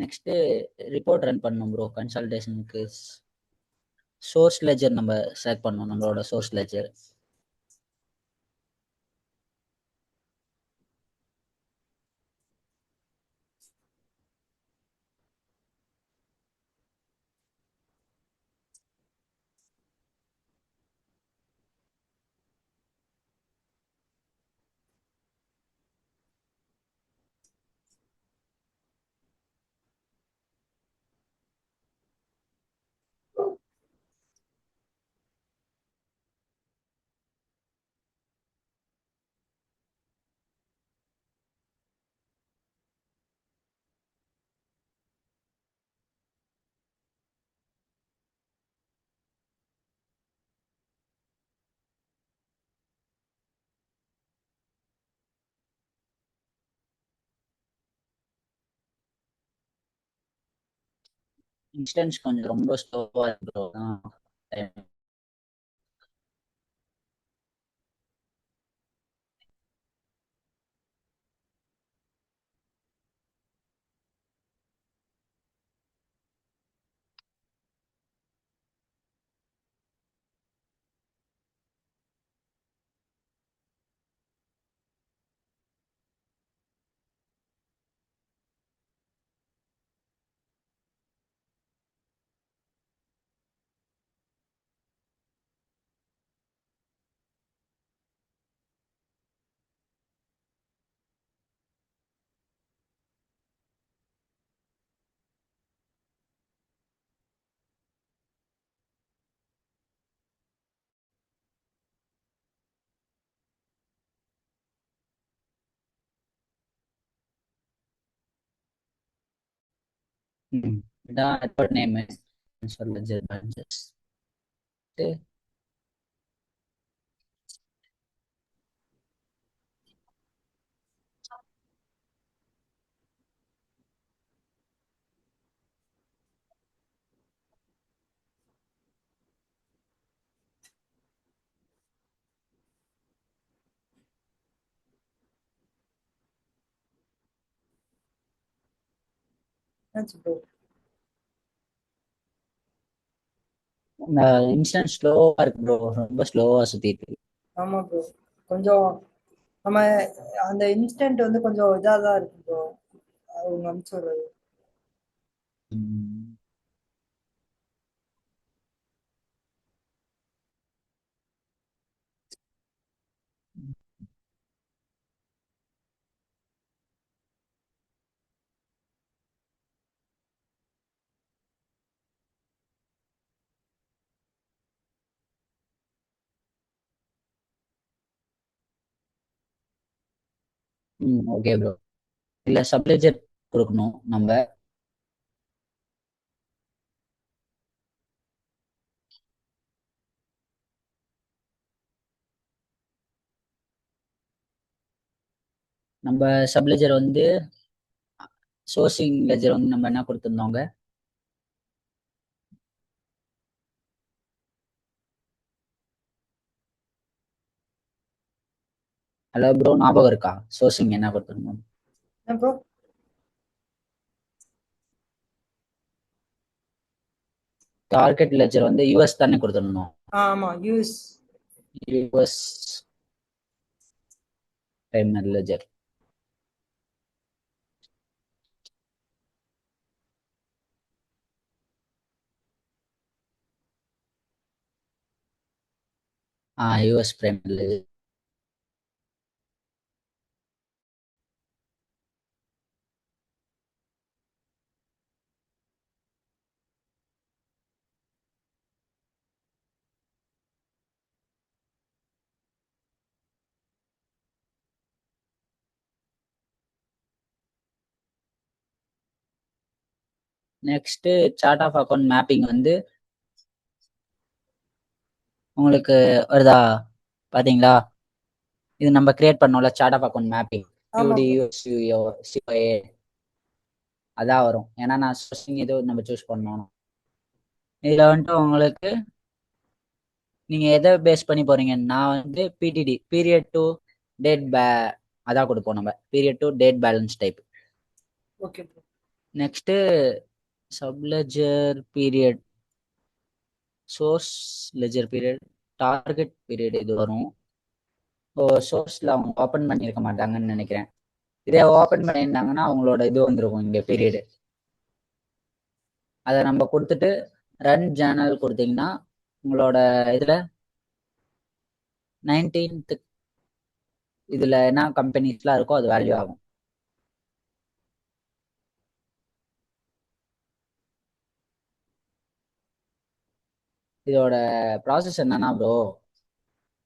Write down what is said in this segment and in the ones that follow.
Next report run பண்ணணும் bro. கன்சல்டேஷனுக்கு source ledger நம்ம select பண்ணணும், நம்மளோட சோர்ஸ் லெஜர். இன்ஸ்டன்ஸ் கொஞ்சம் ரொம்ப ஸ்லோவா இருக்கு ப்ரோ. இதான் report name ledger balances. Instance ஸ்லோவா இருக்கு ப்ரோ, ரொம்ப ஸ்லோவா சுத்திட்டு இருக்கு. ஆமா ப்ரோ, கொஞ்சம் நம்ம அந்த இன்ஸ்டன்ட் வந்து கொஞ்சம் இதாக தான் இருக்கு ப்ரோ, அவங்க அனுப்பிச்சுடுறது. Okay bro. இல்ல சப்லெஜர் கொடுக்கணும் நம்ம. நம்ம சப்லெஜர் வந்து சோர்சிங் லெஜர் வந்து நம்ம என்ன கொடுத்துருந்தோங்க? ஹலோ ப்ரோ, ஞாபகம் இருக்கா சோர்சிங் என்ன கொடுத்துருந்தோம்? ப்ரோ டார்கெட் லெஜர் வந்து யூஎஸ் தானே கொடுத்துருந்தோம். ஆமா, US primary ledger. US primary ledger. Next chart of account mapping வந்து உங்களுக்கு வருதா பாத்தீங்களா? இது நம்ம கிரியேட் பண்ணோம்ல சார்ட் ஆஃப் அக்கௌண்ட் மேப்பிங், அதான் வரும். ஏன்னா நான் சோர்சிங் ஏதோ நம்ம சூஸ் பண்ணணும். இதுல வந்துட்டு உங்களுக்கு நீங்க எதை பேஸ் பண்ணி போறீங்க? நான் வந்து பிடிடி பீரியட் டு டேட் அதான் கொடுப்போம் நம்ம, period to date balance type. Okay bro. Next subledger period, source ledger period, target period இது வரும். சோர்ஸ்ல அவங்க ஓப்பன் பண்ணியிருக்க மாட்டாங்கன்னு நினைக்கிறேன். இதே ஓப்பன் பண்ணியிருந்தாங்கன்னா அவங்களோட இது வந்திருக்கும் இங்கே பீரியடு. அதை நம்ம கொடுத்துட்டு ரன் ஜேர்னல் கொடுத்தீங்கன்னா உங்களோட இதில் 19th இதில் என்ன கம்பெனிஸ்லாம் இருக்கோ அது வேல்யூ ஆகும். இதோட ப்ராசஸ் என்னன்னா ப்ரோ,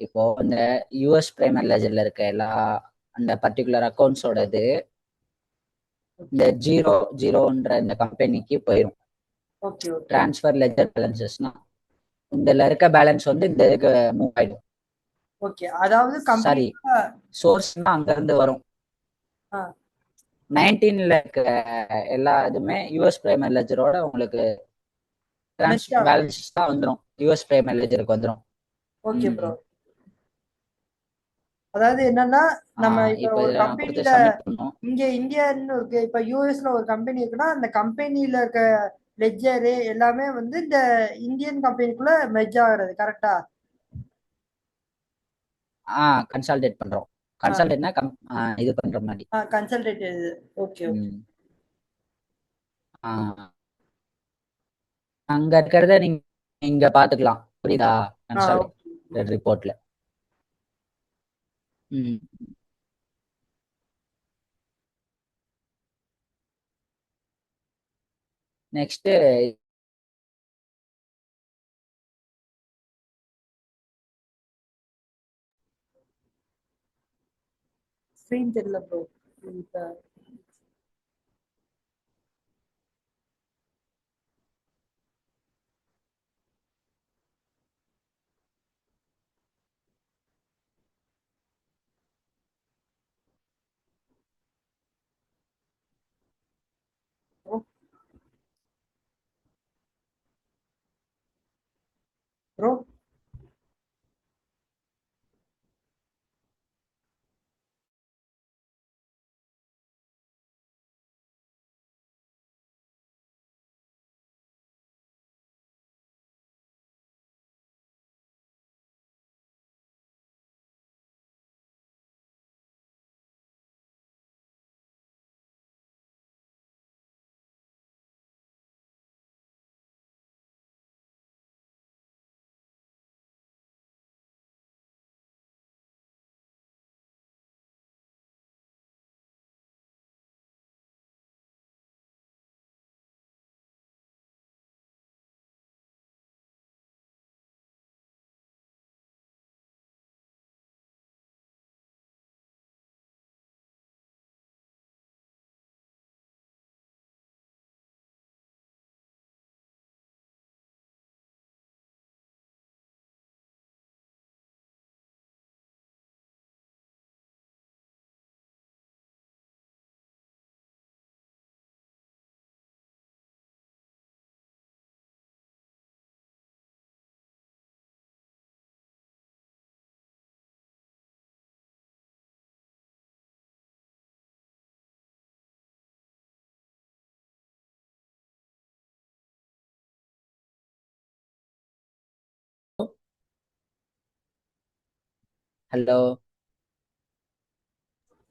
இப்போ இந்த யூஎஸ் பிரைமரி லெஜர்ல இருக்க எல்லா அந்த பர்டிகுலர் அக்கௌண்ட்ஸோட இது இந்த ஜீரோன்ற இந்த கம்பெனிக்கு போயிடும். ஓகே ஓகே டிரான்ஸ்ஃபர் லெஜர் பேலன்சஸ்னா இதுல இருக்க பேலன்ஸ் வந்து இந்த இதுக்கு மூவ் ஆயிடும். ஓகே. அதாவது சாரி, கம்பெனி சோர்ஸ்னா அங்க இருந்து வரும். 19ல இருக்க எல்லா இதுவுமே யூஎஸ் பிரைமரி லெஜரோட உங்களுக்கு பேலன்ஸ் தான் வந்துடும், யூஎஸ் பிரைமரி லெஜருக்கு வந்துடும். Okay bro. அதாவது என்னன்னா நம்ம இப்ப ஒரு கம்பெனில இங்க இந்தியான்னு இருக்கு, இப்ப யூஎஸ்ல ஒரு கம்பெனி இருக்குன்னா அந்த கம்பெனில இருக்க லெட்ஜரு எல்லாமே வந்து இந்த இந்தியன் கம்பெனிக்குள்ள மெர்ஜ் ஆகுறது கரெக்டா? கன்சால்டேட் பண்றோம். கன்சால்டேட்னா இது பண்ற மாதிரி. கன்சல்டேட் இது. Okay okay. அங்க இருக்கிறத நீங்க இங்க பாத்துக்கலாம், புரியுதா? கன்சால்டேட் ரிப்போர்ட்ல. நெக்ஸ்ட் ஸ்கிரீன் தெரியல ப்ரோ. ப்ரோ ஹலோ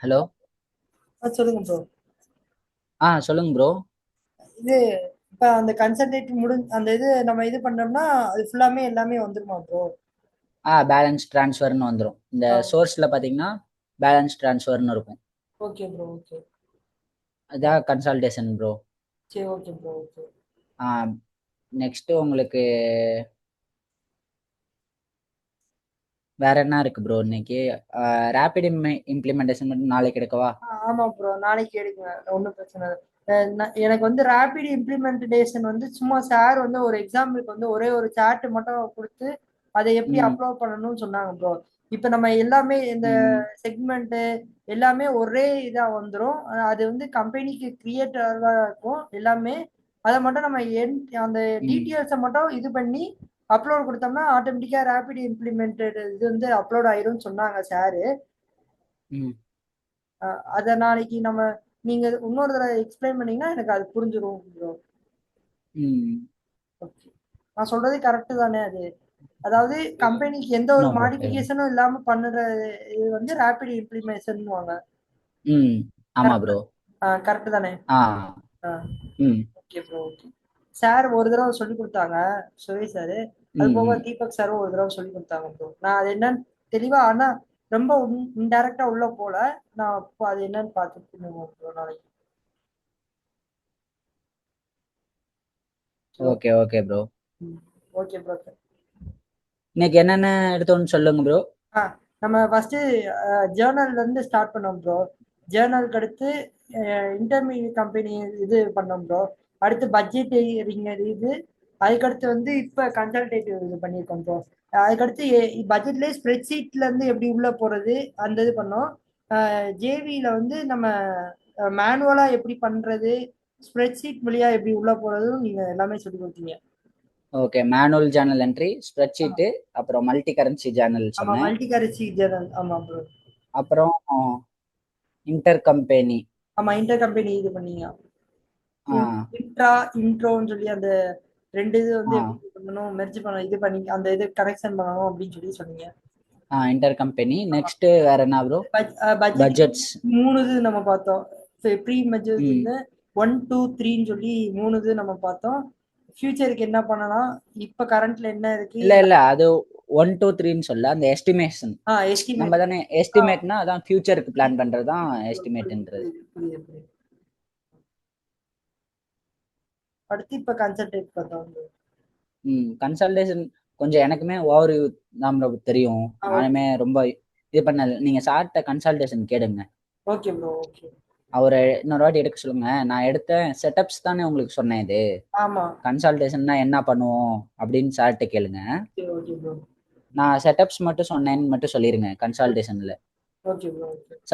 ஹலோ சொல்லுங்க ப்ரோ. சொல்லுங்க ப்ரோ. இது இப்ப அந்த கன்சல்டேட் அந்த இது நம்ம இது பண்ணோம்னா அது ஃபுல்லாமே எல்லாமே வந்துருமா ப்ரோ? பேலன்ஸ் ட்ரான்ஸ்ஃபர்னு வந்துடும். இந்த சோர்ஸ்ல பாத்தீங்கன்னா பேலன்ஸ் ட்ரான்ஸ்ஃபர்னு இருக்கும். Okay bro. ஓகே. அதான் கன்சல்டேஷன் ப்ரோ. சரி ஓகே ப்ரோ. ஓகே. நெக்ஸ்ட் உங்களுக்கு வேற என்ன இருக்கு ப்ரோ இன்னைக்கு? ரேபிட் இம்ப்ளிமெண்டேஷன் மட்டும் நாளைக்கு எடுக்கவா? ஆமா ப்ரோ, நாளைக்கு எடுங்க, ஒன்றும் பிரச்சனை இல்லை. எனக்கு வந்து ரேபிட் இம்ப்ளிமெண்டேஷன் வந்து சும்மா சார் வந்து ஒரு எக்ஸாம்பிளுக்கு வந்து ஒரே ஒரு சார்ட் மட்டும் கொடுத்து அதை எப்படி அப்லோட் பண்ணணும்னு சொன்னாங்க ப்ரோ. இப்போ நம்ம எல்லாமே இந்த செக்மெண்ட் எல்லாமே ஒரே இதா வந்துடும். அது வந்து கம்பெனிக்கு கிரியேட்டரா இருக்கும் எல்லாமே. அதை மட்டும் நம்ம அந்த டீட்டெயில்ஸை மட்டும் இது பண்ணி அப்லோட் கொடுத்தோம்னா ஆட்டோமேட்டிக்கா ரேபிட் இம்ப்ளிமெண்டட் இது வந்து அப்லோட் ஆயிரும்னு சொன்னாங்க சாரு. அத நாளைக்கு நம்ம நீங்க இன்னொரு தடவை எக்ஸ்பிளைன் பண்ணீங்கன்னா எனக்கு அது புரிஞ்சிடும் ப்ரோ. ம். ஓகே, நான் சொல்றது கரெக்ட் தானே அது? அதாவது கம்பெனிக்கு எந்த ஒரு நோ ப்ரோ. மாடிஃபிகேஷனும் இல்லாம பண்ணுற இது வந்து ரேபிட் இம்ப்ளிமெண்டேஷன்வாங்க. ம். ஆமா கரெக்ட். ப்ரோ. கரெக்ட் தானே? ஆ. ஆ, ம். Okay bro, okay. சார் ஒரு தடவை சொல்லி கொடுத்தாங்க, சுரேஷ் சார். அது ம். போக ம். தீபக் சாரும் ஒரு தடவை சொல்லி கொடுத்தாங்க ப்ரோ. நான் அது என்னன்னு தெளிவா, ஆனா ரொம்ப இன்டைரக்டா உள்ள போல. நான் இப்போ அது என்னன்னு பார்த்துட்டு ப்ரோ நாளைக்கு. Hello. Okay okay bro. Okay bro. இன்னைக்கு என்னென்ன எடுத்தோம்னு சொல்லுங்க ப்ரோ. ஆ, நம்ம ஃபர்ஸ்ட் ஜேர்னல்ல இருந்து ஸ்டார்ட் பண்ணோம் ப்ரோ. ஜேர்னலுக்கு அடுத்து இன்டர்மீடியட் கம்பெனி இது பண்ணோம் ப்ரோ. அடுத்து பட்ஜெட் இது. அதுக்கடுத்து வந்து இப்போ கன்சல்டேட்டிவ் இது பண்ணியிருக்கோம் ப்ரோ. அதுக்கடுத்து பட்ஜெட்லேயே ஸ்ப்ரெட்ஷீட்ல இருந்து எப்படி உள்ள போறது அந்த இது பண்ணோம். ஜேவியில வந்து நம்ம மேனுவலா எப்படி பண்றது, ஸ்ப்ரெட்ஷீட் வழியா எப்படி உள்ள போறதும் நீங்க எல்லாமே சொல்லி கொடுத்தீங்க. ஓகே, மேனுவல் ஜேர்னல் என்ட்ரி, ஆமா. ஸ்ப்ரெட்ஷீட்டு, அப்புறம் மல்டி கரன்சி ஜேர்னல் ஆமா, சொன்னேன். Multi currency Journal. ஆமா ப்ரோ. அப்புறம் இன்டர் கம்பெனி. ஆமா, இன்டர் கம்பெனி இது பண்ணீங்க. ஆ. இன்ட்ரா இன்ட்ரோன்னு சொல்லி அந்த ரெண்டு இது வந்து ஆ. எப்படி பண்ணணும், மெர்ஜ் பண்ண இது பண்ணி அந்த இது கரெக்ஷன் பண்ணணும் அப்படின்னு சொல்லி சொன்னீங்க. Inter company. ஆமா. நெக்ஸ்ட் வேற என்ன ப்ரோ? Budget budgets. 3 இது நம்ம பார்த்தோம். ப்ரீ ம். மெஜர்ஸ்ன்னு 1 2 3ன்னு சொல்லி 3 இது நம்ம பார்த்தோம். ஃபியூச்சருக்கு என்ன பண்ணலாம், இப்ப கரண்ட்ல என்ன இருக்கு. இல்ல இல்ல, அது 1 2 3ன்னு சொல்ல, அந்த எஸ்டிமேஷன். நம்ம எஸ்டிமேட். தானே எஸ்டிமேட்னா அதான் ஃபியூச்சருக்கு பிளான் பண்றது தான் எஸ்டிமேட்ன்றது. புரியுது புரியுது. அடுத்து இப்ப கன்சல்டேட் பார்த்தோம். கன்சல்டேஷன் கொஞ்சம் எனக்குமே ஓவர் தான் bro தெரியும். நானுமே ரொம்ப இது பண்ணல. நீங்க சார்ட்ட கன்சல்டேஷன் கேளுங்க. Okay bro, okay. அவரை இன்னொரு வாட்டி எடுக்க சொல்லுங்க. நான் எடுத்த செட்டப்ஸ் தானே உங்களுக்கு சொன்னேன். இது ஆமா. கன்சல்டேஷன்னா என்ன பண்ணுவோம் அப்படின்னு சார்ட்ட கேளுங்க. சரி, ஓகே ப்ரோ. நான் செட்டப்ஸ் மட்டும் சொன்னேன்னு மட்டும் சொல்லிருங்க கன்சல்டேஷன்ல. Okay bro, okay.